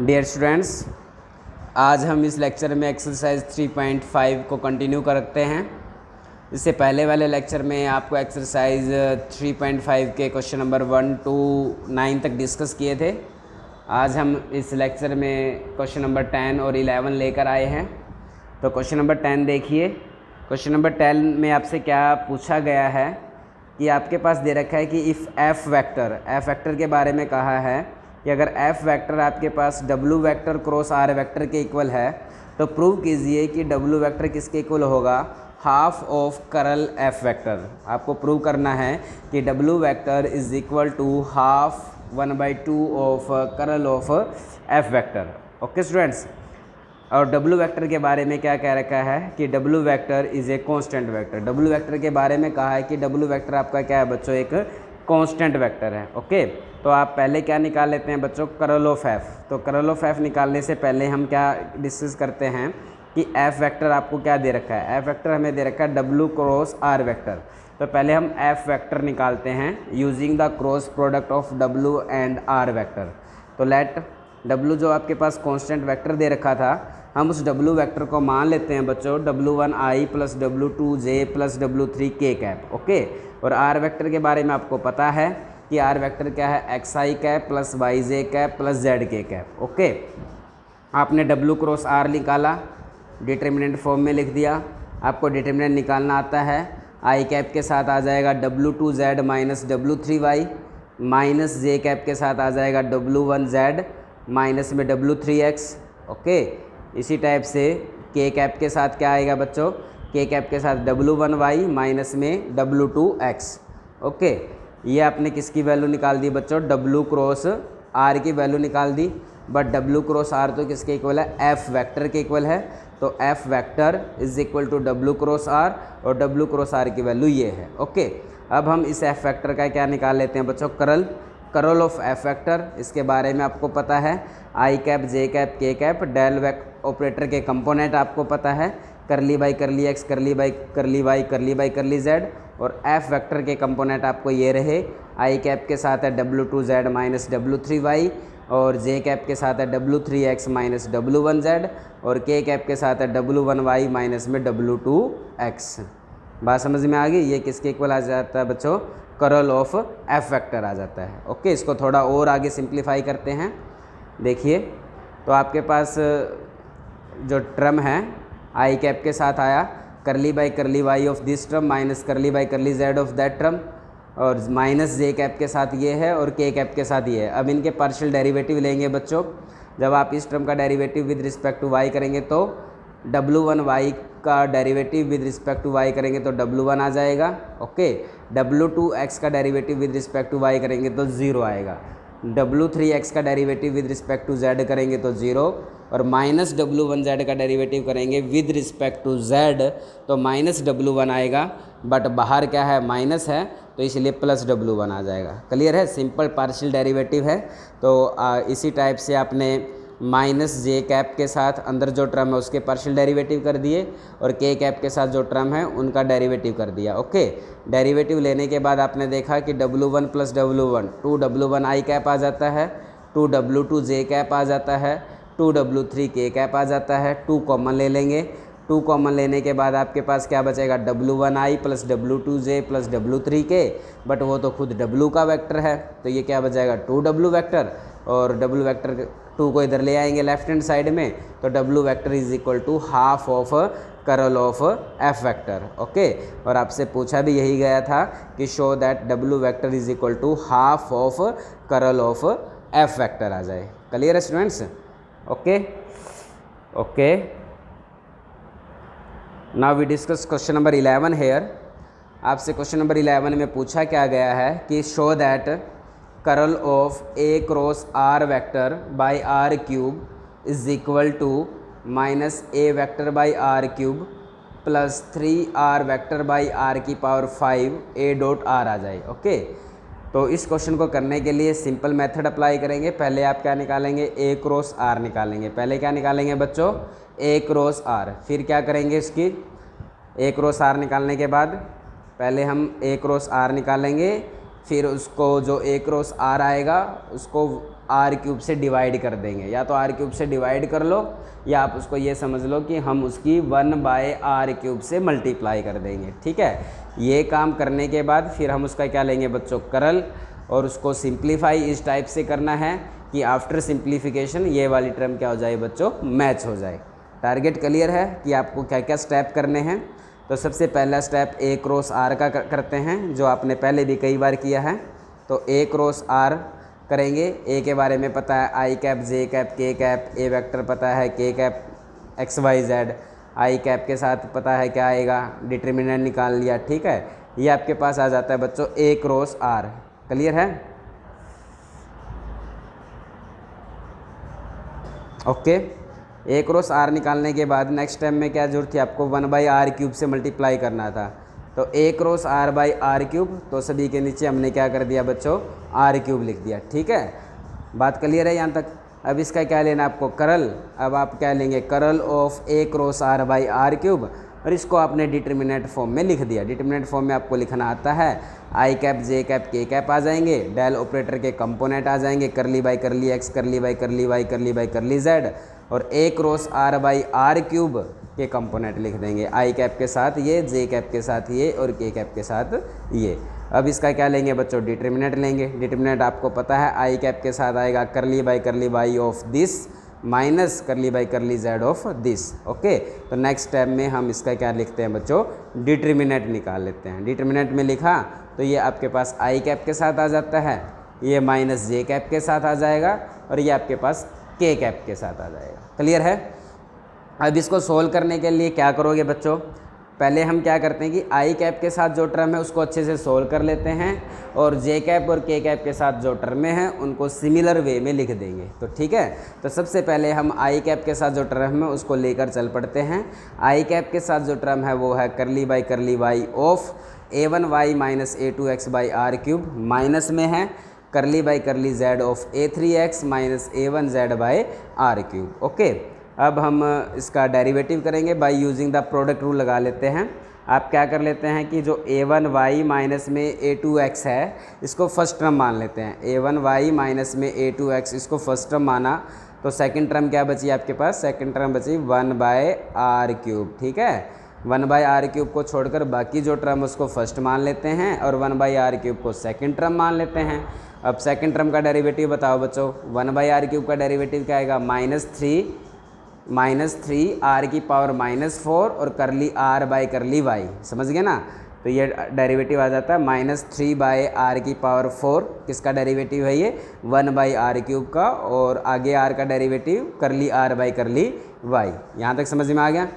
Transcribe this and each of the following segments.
Dear students, आज हम इस लेक्चर में एक्सरसाइज 3.5 को कंटिन्यू करते हैं। इससे पहले वाले लेक्चर में आपको एक्सरसाइज 3.5 के क्वेश्चन नंबर 1 to 9 तक डिस्कस किए थे। आज हम इस लेक्चर में क्वेश्चन नंबर 10 और 11 लेकर आए हैं। तो क्वेश्चन नंबर 10 देखिए। क्वेश्चन नंबर 10 में आपसे क्या पूछा गया है कि आपके पास दे रखा है कि इफ़ एफ वेक्टर के बारे में कहा है कि अगर एफ वेक्टर आपके पास W vector cross R vector के इक्वल है तो प्रूव कीजिए कि डब्ल्यू वेक्टर किसके इक्वल होगा, half of curl F vector. आपको प्रूव करना है कि W vector is equal to half 1/2 of curl of F vector. Okay students, और डब्ल्यू वेक्टर के बारे में क्या कह रखा है कि W vector is a constant vector. W vector के बारे में कहा है कि डब्ल्यू वेक्टर आपका क्या है बच्चों, एक कांस्टेंट वेक्टर है। ओके, तो आप पहले क्या निकाल लेते हैं बच्चों, करल ऑफ एफ। तो करल ऑफ एफ निकालने से पहले हम क्या डिस्कस करते हैं कि एफ वेक्टर आपको क्या दे रखा है। एफ वेक्टर हमें दे रखा है डब्ल्यू क्रॉस आर वेक्टर। तो पहले हम एफ वेक्टर निकालते हैं using the cross product of W and R vector. तो लेट डब्ल्यू जो आपके पास कांस्टेंट वेक्टर दे रखा था, हम उस डब्ल्यू वेक्टर को मान लेते हैं बच्चों W1i plus W2j plus W3k cap. Okay, और आर वेक्टर के बारे में आपको पता है कि आर वेक्टर क्या है, xi cap plus yj cap plus zk cap. Okay, आपने W क्रॉस आर निकाला, डिटर्मिनेंट फॉर्म में लिख दिया। आपको डिटर्मिनेंट निकालना आता है, i कैप के साथ आ जाएगा W2z minus W3y, minus j cap के साथ आ जाएगा W1z माइनस में W3x। ओके, इसी टाइप से k कैप के साथ क्या आएगा बच्चों, k कैप के साथ W1y माइनस में W2x। ओके, ये आपने किसकी वैल्यू निकाल दी बच्चों, W क्रॉस R की वैल्यू निकाल दी। बट W क्रॉस R तो किसके इक्वल है, F वेक्टर के इक्वल है। तो F vector is equal to W cross R, और W क्रॉस R की वैल्यू ये है। ओके, अब हम इस F वेक्टर का क्या निकाल लेते हैं बच्चों, करल ऑफ एफ वेक्टर। इसके बारे में आपको पता है, आई कैप जे कैप के कैप डेल ऑपरेटर के कंपोनेंट आपको पता है, करली बाई करली एक्स, करली बाई करली वाई, करली बाई करली जेड। और एफ वेक्टर के कंपोनेंट आपको ये रहे, आई कैप के साथ है W2z माइनस W3y, और जे कैप के साथ है W3x माइनस W1z, और के कैप के साथ है W1y माइनस में W2x। बात समझ में आ गई। ये किसके इक्वल आ जाता है बच्चों, करल ऑफ एफ वेक्टर आ जाता है। ओके, इसको थोड़ा और आगे सिंप्लीफाई करते हैं। देखिए, तो आपके पास जो टर्म है आई कैप के साथ आया, curly by curly y of this term minus curly by curly z of that term, और माइनस जे कैप के साथ ये है और के कैप के साथ ये है। अब इनके पार्शियल डेरिवेटिव लेंगे बच्चों। जब आप इस टर्म का derivative with respect to y करेंगे तो W1y का derivative with respect to y करेंगे तो W1 आ जाएगा। ओके, W2x का derivative with respect to y करेंगे तो 0 आएगा। W3x का derivative with respect to z करेंगे तो 0, और माइनस W1z का डेरिवेटिव करेंगे विद रिस्पेक्ट टू z तो माइनस W1 आएगा। बट बाहर क्या है, माइनस है, तो इसलिए प्लस W1 आ जाएगा। क्लियर है, सिंपल पार्शियल डेरिवेटिव है। तो इसी टाइप से आपने माइनस जे कैप के साथ अंदर जो टर्म है उसके पार्शियल डेरिवेटिव कर दिए, और के कैप के साथ जो टर्म है उनका डेरिवेटिव कर दिया। ओके, डेरिवेटिव लेने के बाद आपने देखा कि W1 plus W1 2W1i cap आ जाता है, 2W2j कैप आ जाता है, 2W3k कैप आ जाता है। 2 कॉमन ले लेंगे। 2 कॉमन लेने के बाद आपके पास क्या बचेगा, W1i plus W2j plus W3k, but वो तो खुद W का वेक्टर है, तो ये क्या बचेगा, 2W वेक्टर। और W वेक्टर 2 को इधर ले आएंगे लेफ्ट हैंड साइड में, तो W vector is equal to half of curl of F vector. Okay, और आपसे पूछा भी यही गया था कि show that W vector is equal to half of curl of F vector आ जाए। क्लियर है students? Okay okay, now we discuss question number 11 here. आपसे क्वेश्चन नंबर 11 में पूछा क्या गया है कि show that curl of A cross R vector by R cube is equal to minus A vector by R cube plus 3r vector by R की power 5 A dot R आ जाए। Okay, तो इस क्वेश्चन को करने के लिए simple method apply करेंगे। पहले आप क्या निकालेंगे, ए क्रॉस आर निकालेंगे। पहले क्या निकालेंगे बच्चों, ए क्रॉस आर। फिर क्या करेंगे, इसकी ए क्रॉस आर निकालने के बाद पहले हम ए क्रॉस आर निकालेंगे फिर उसको जो a क्रॉस r आएगा उसको r क्यूब से डिवाइड कर देंगे, या तो r क्यूब से डिवाइड कर लो या आप उसको ये समझ लो कि हम उसकी 1/r क्यूब से मल्टीप्लाई कर देंगे। ठीक है, ये काम करने के बाद फिर हम उसका क्या लेंगे बच्चों, करल, और उसको सिंप्लीफाई इस टाइप से करना है कि आफ्टर सिंप्लीफिकेशन ये वाली टर्म क्या हो जाए बच्चों, मैच हो जाए। टारगेट क्लियर है कि आपको क्या क्या स्टेप करने हैं। तो सबसे पहला स्टेप a क्रॉस r का करते हैं, जो आपने पहले भी कई बार किया है। तो a क्रॉस r करेंगे। a के बारे में पता है i cap, j cap, k cap, a vector पता है k cap x y z, i cap के साथ पता है क्या आएगा, डिटर्मिनेंट निकाल लिया। ठीक है, ये आपके पास आ जाता है बच्चों a क्रॉस r। क्लियर है? ओके, a क्रॉस r निकालने के बाद नेक्स्ट टाइम में क्या जरूरत थी आपको, 1/r क्यूब से मल्टीप्लाई करना था। तो a क्रॉस r/r क्यूब, तो सभी के नीचे हमने क्या कर दिया बच्चों, r क्यूब लिख दिया। ठीक है, बात क्लियर है यहाँ तक? अब इसका क्या लेना आपको, करल। अब आप क्या लेंगे, करल of a cross r/r cube, और इसको आपने डिटर्मिनेंट फॉर्म में लिख दिया। डिटर्मिनेंट फॉर्म में आपको लिखना आता है, i cap, j cap, k cap आ जाएंगे, डेल ऑपरेटर के कंपोनेंट आ जाएंगे, करली बाई करली x, करली बाई करली y, करली बाई करली z, और a क्रॉस r/r क्यूब के कंपोनेंट लिख देंगे, i कैप के साथ ये, j कैप के साथ ये, और k कैप के साथ ये। अब इसका क्या लेंगे बच्चों, डिटर्मिनेंट लेंगे। डिटर्मिनेंट आपको पता है i कैप के साथ आएगा करली बाई करली y of this minus curly by curly z of this. Okay, तो नेक्स्ट स्टेप में हम इसका क्या लिखते हैं बच्चों, डिटर्मिनेंट निकाल लेते हैं। डिटर्मिनेंट में लिखा तो ये आपके पास i कैप के साथ आ जाता है, ये माइनस j कैप के साथ आ जाएगा, और ये आपके पास k कैप के साथ आ जाएगा। क्लियर है? अब इसको सोल्व करने के लिए क्या करोगे बच्चों, पहले हम क्या करते हैं कि i कैप के साथ जो टर्म है उसको अच्छे से सोल्व कर लेते हैं, और j कैप और k कैप के साथ जो टर्म है उनको सिमिलर वे में लिख देंगे। तो ठीक है, तो सबसे पहले हम i कैप के साथ जो टर्म है उसको लेकर चल पड़ते हैं। i कैप के साथ जो टर्म है वो है करली बाई करली y of a1y minus a2x/r cube, minus में है करली by curly z of a3x minus a1z/r cube. Okay, अब हम इसका डेरिवेटिव करेंगे by using the product rule लगा लेते हैं। आप क्या कर लेते हैं कि जो a1y माइनस में a2x है इसको फर्स्ट टर्म मान लेते हैं। a1y माइनस में a2x इसको फर्स्ट टर्म माना, तो सेकंड टर्म क्या बची आपके पास, सेकंड टर्म बची 1/r क्यूब। ठीक है, 1/r क्यूब को छोड़कर बाकी जो टर्म उसको फर्स्ट मान लेते हैं, और 1/r क्यूब को सेकंड टर्म मान लेते हैं। अब सेकंड टर्म का डेरिवेटिव बताओ बच्चों, 1/r क्यूब का डेरिवेटिव क्या आएगा, -3 r की पावर -4 और करली r बाई करली y। समझ गए ना? तो ये डेरिवेटिव आ जाता है -3/r की पावर 4, किसका डेरिवेटिव है ये, 1/r क्यूब का, और आगे r का डेरिवेटिव करली r बाई करली y। यहाँ तक समझ में आ गया?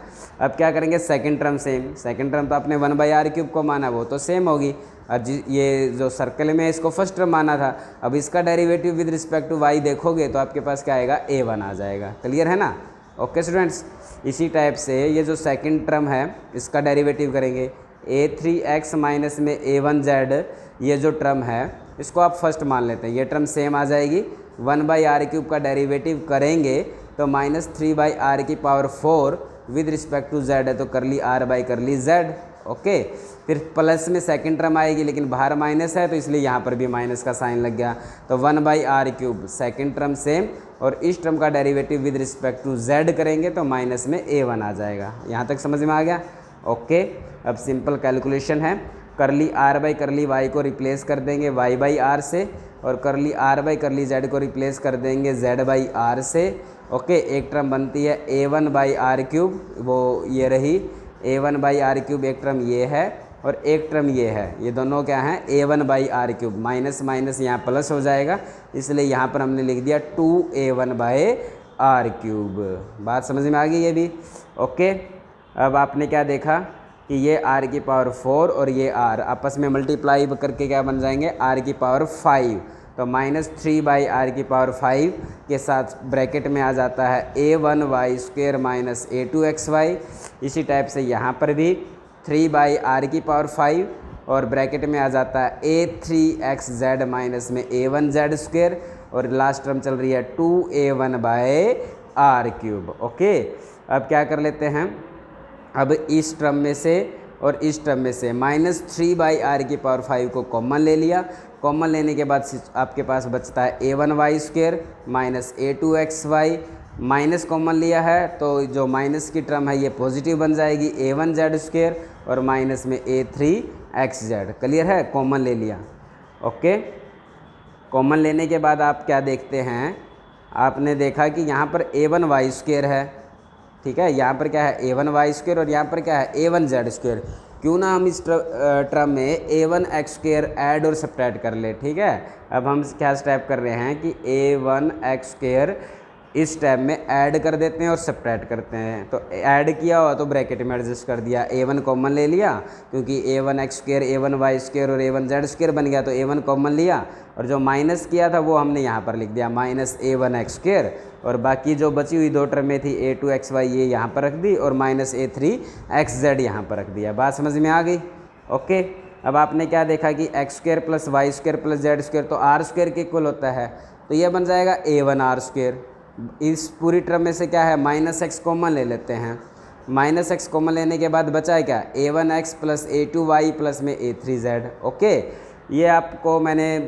अब क्या करेंगे, second term same, second term तो आपने 1/r क्यूब को माना वो तो सेम होगी, और ये जो सर्कल में इसको फर्स्ट टर्म माना था, अब इसका derivative with respect to y देखोगे तो आपके पास क्या आएगा, a1 आ जाएगा। क्लियर है ना? ओके स्टूडेंट्स, इसी टाइप से ये जो सेकंड टर्म है इसका डेरिवेटिव करेंगे, a3x माइनस में a1z, ये जो टर्म है इसको आप फर्स्ट मान लेते हैं, ये टर्म सेम आ जाएगी। 1/r क्यूब का डेरिवेटिव करेंगे तो -3/r की power 4 with respect to z है, तो curly r by curly z। Okay, फिर प्लस में सेकंड टर्म आएगी, लेकिन बाहर माइनस है तो इसलिए यहाँ पर भी माइनस का साइन लग गया, तो 1/r cube second term same, और इस टर्म का derivative with respect to z करेंगे तो माइनस में a1 आ जाएगा। यहाँ तक समझ में आ गया? ओके, अब सिंपल कैलकुलेशन है, करली r बाई करली y को रिप्लेस कर देंगे y/r से, और करली r बाई करली z को रिप्लेस कर देंगे z/r से। ओके, एक टर्म बनती है a1/r क्यूब, वो ये रही a1/r क्यूब, एक टर्म ये है और एक टर्म ये है, ये दोनों क्या हैं, a1/r क्यूब, माइनस माइनस यहाँ प्लस हो जाएगा, इसलिए यहाँ पर हमने लिख दिया 2a1/r क्यूब। बात समझ में आ गई ये भी? ओके, अब आपने क्या देखा कि ये r की पावर 4 और ये r आपस में मल्टीप्लाई करके क्या बन जाएंगे, r की पावर 5, तो -3/r की पावर 5 के साथ ब्रैकेट में आ जाता है a1y² माइनस a2xy। इसी टाइप से यहाँ पर भी 3/r की पावर 5 और ब्रैकेट में आ जाता है a3xz माइनस में a1z², और लास्ट टर्म चल रही है 2a1/r क्यूब। ओके, अब क्या कर लेते हैं, अब इस टर्म में से और इस टर्म में से -3/r की पावर 5 को कॉमन ले लिया, कॉमन लेने के बाद आपके पास बचता है a1y² minus a2xy, minus common लिया है तो जो माइनस की टर्म है ये पॉजिटिव बन जाएगी a1z² और माइनस में a3xz। क्लियर है, कॉमन ले लिया। ओके, कॉमन लेने के बाद आप क्या देखते हैं, आपने देखा कि यहाँ पर a1y² है, ठीक है, यहाँ पर क्या है a1y² और यहाँ पर क्या है a1z²। क्यों ना हम इस टर्म में a1x² ऐड और सब्ट्रैक्ट कर ले। ठीक है, अब हम क्या स्टेप कर रहे हैं कि a1x² इस स्टेप में ऐड कर देते हैं और सब्ट्रैक्ट करते हैं। तो ऐड किया हुआ तो ब्रैकेट में एडजस्ट कर दिया, a1 कॉमन ले लिया क्योंकि a1x² a1y² और a1z² बन गया तो a1 कॉमन लिया, और जो माइनस किया था वो हमने यहाँ पर लिख दिया माइनस a1x², और बाकी जो बची हुई दो टर्में थी a2xy ये यहाँ पर रख दी और माइनस a3xz यहाँ पर रख दिया। बात समझ में आ गई? ओके, अब आपने क्या देखा कि x² plus y² plus z² तो r² के इक्वल होता है, तो ये बन जाएगा a1r²। इस पूरी टर्म में से क्या है माइनस x कॉमन ले लेते हैं, माइनस x कॉमन लेने के बाद बचा है क्या a1x प्लस a2y प्लस में a3z। ओके, ये आपको मैंने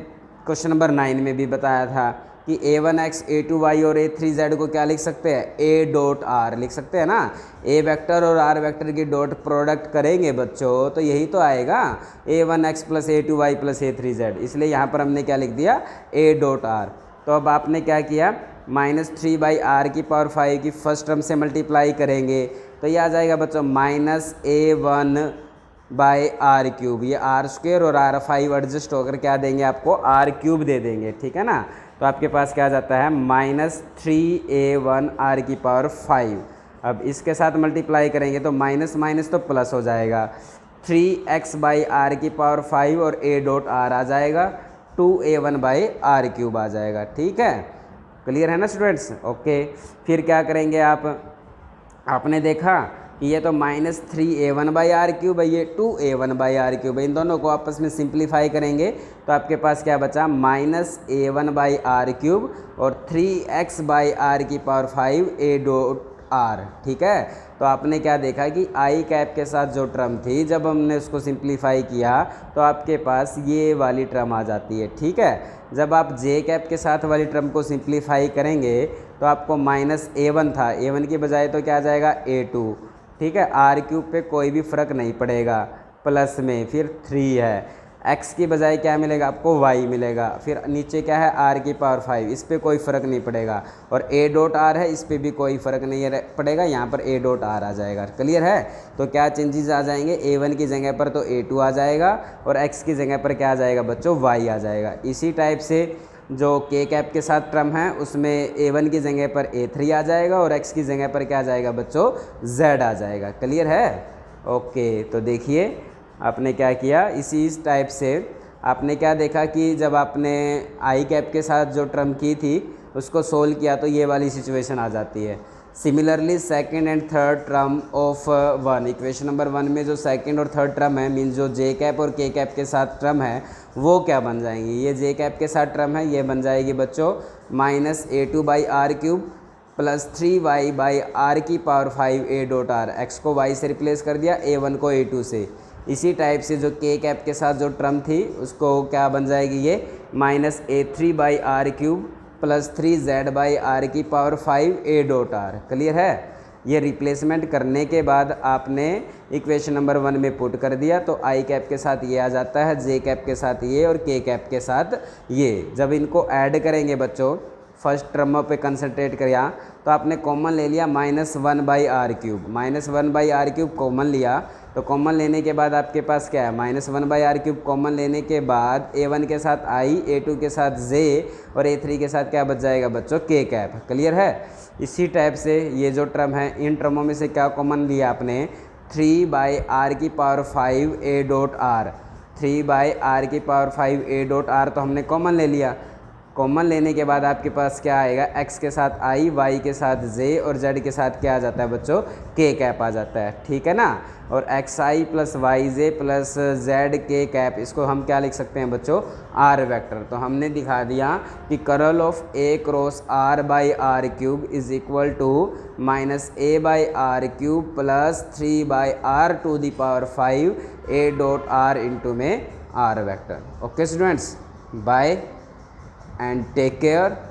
क्वेश्चन नंबर 9 में भी बताया था कि a1x a2y और a3z को क्या लिख सकते हैं a डॉट r लिख सकते हैं ना। a वेक्टर और r वेक्टर की डॉट प्रोडक्ट करेंगे बच्चों तो यही तो आएगा a1x plus a2y plus a3z, इसलिए यहाँ पर हमने क्या लिख दिया a डॉट r। तो अब आपने क्या किया माइनस 3/r⁵ की फर्स्ट टर्म से मल्टीप्लाई करेंगे तो ये आ जाएगा बच्चों माइनस a1/r⁵, ये r² और r5 एडजस्ट होकर क्या देंगे आपको r³ दे देंगे। ठीक है ना, तो आपके पास क्या आ जाता है माइनस 3a1r⁵। अब इसके साथ मल्टीप्लाई करेंगे तो माइनस माइनस तो प्लस हो जाएगा, 3x/r⁵ और a डॉट r आ जाएगा 2a1/r³ आ जाएगा। ठीक है, क्लियर है ना स्टूडेंट्स? ओके, फिर क्या करेंगे आपने देखा कि ये तो माइनस 3a1/r³ है, ये 2a1/r³ है, इन दोनों को आपस में सिंप्लीफाई करेंगे तो आपके पास क्या बचा माइनस a1/r³ और 3x/r⁵ a डॉट r। ठीक है, तो आपने क्या देखा कि i कैप के साथ जो टर्म थी जब हमने उसको सिंप्लीफाई किया तो आपके पास ये वाली टर्म आ जाती है। ठीक है, जब आप j कैप के साथ वाली टर्म को सिंप्लीफाई करेंगे तो आपको माइनस a1 था, a1 की बजाय तो क्या आ जाएगा a2। ठीक है, r³ पे कोई भी फ़र्क नहीं पड़ेगा, प्लस में फिर 3 है, x की बजाय क्या मिलेगा आपको y मिलेगा, फिर नीचे क्या है r⁵, इस पे कोई फ़र्क नहीं पड़ेगा, और a डॉट r है इस पे भी कोई फ़र्क नहीं पड़ेगा, यहाँ पर a डॉट r आ जाएगा। क्लियर है, तो क्या चेंजेस आ जाएंगे a1 की जगह पर तो a2 आ जाएगा और x की जगह पर क्या आ जाएगा बच्चों y आ जाएगा। इसी टाइप से जो k कैप के साथ टर्म है उसमें a1 की जगह पर a3 आ जाएगा और x की जगह पर क्या आ जाएगा बच्चों z आ जाएगा। क्लियर है? ओके, तो देखिए आपने क्या किया, इसी टाइप से आपने क्या देखा कि जब आपने i कैप के साथ जो टर्म की थी उसको सोल्व किया तो ये वाली सिचुएशन आ जाती है। Similarly second and third term of one, equation number 1 में जो सेकंड और थर्ड टर्म है मीन जो j कैप और k कैप के साथ टर्म है वो क्या बन जाएंगी, ये j कैप के साथ टर्म है ये बन जाएगी बच्चों minus a2/r³ plus 3y/r⁵ a dot r। x को y से रिप्लेस कर दिया, a1 को a2 से। इसी टाइप से जो k कैप के साथ जो टर्म थी उसको क्या बन जाएगी ये minus a3/r³ plus 3z/r⁵ a dot r। Clear है, ये रिप्लेसमेंट करने के बाद आपने इक्वेशन नंबर 1 में पुट कर दिया तो i कैप के साथ ये आ जाता है, j कैप के साथ ये और k कैप के साथ ये। जब इनको ऐड करेंगे बच्चों फर्स्ट टर्म पे कंसंट्रेट किया तो आपने कॉमन ले लिया minus 1/r³, minus 1/r³ common लिया तो कॉमन लेने के बाद आपके पास क्या है माइनस 1/r³ कॉमन लेने के बाद a1 के साथ i, a2 के साथ j और a3 के साथ क्या बच जाएगा बच्चों k कैप। क्लियर है, इसी टाइप से ये जो टर्म है इन टर्मों में से क्या कॉमन लिया आपने 3/r⁵ a dot r, 3/r⁵ a dot r तो हमने कॉमन ले लिया। कॉमन लेने के बाद आपके पास क्या आएगा x के साथ i, y के साथ j और z के साथ क्या आ जाता है बच्चों k कैप आ जाता है। ठीक है ना, और xi plus yj plus zk cap इसको हम क्या लिख सकते हैं बच्चों r वेक्टर। तो हमने दिखा दिया कि curl of a cross r/r³ is equal to minus a/r³ plus 3/r⁵ a dot r into में r vector. Okay students, bye and take care.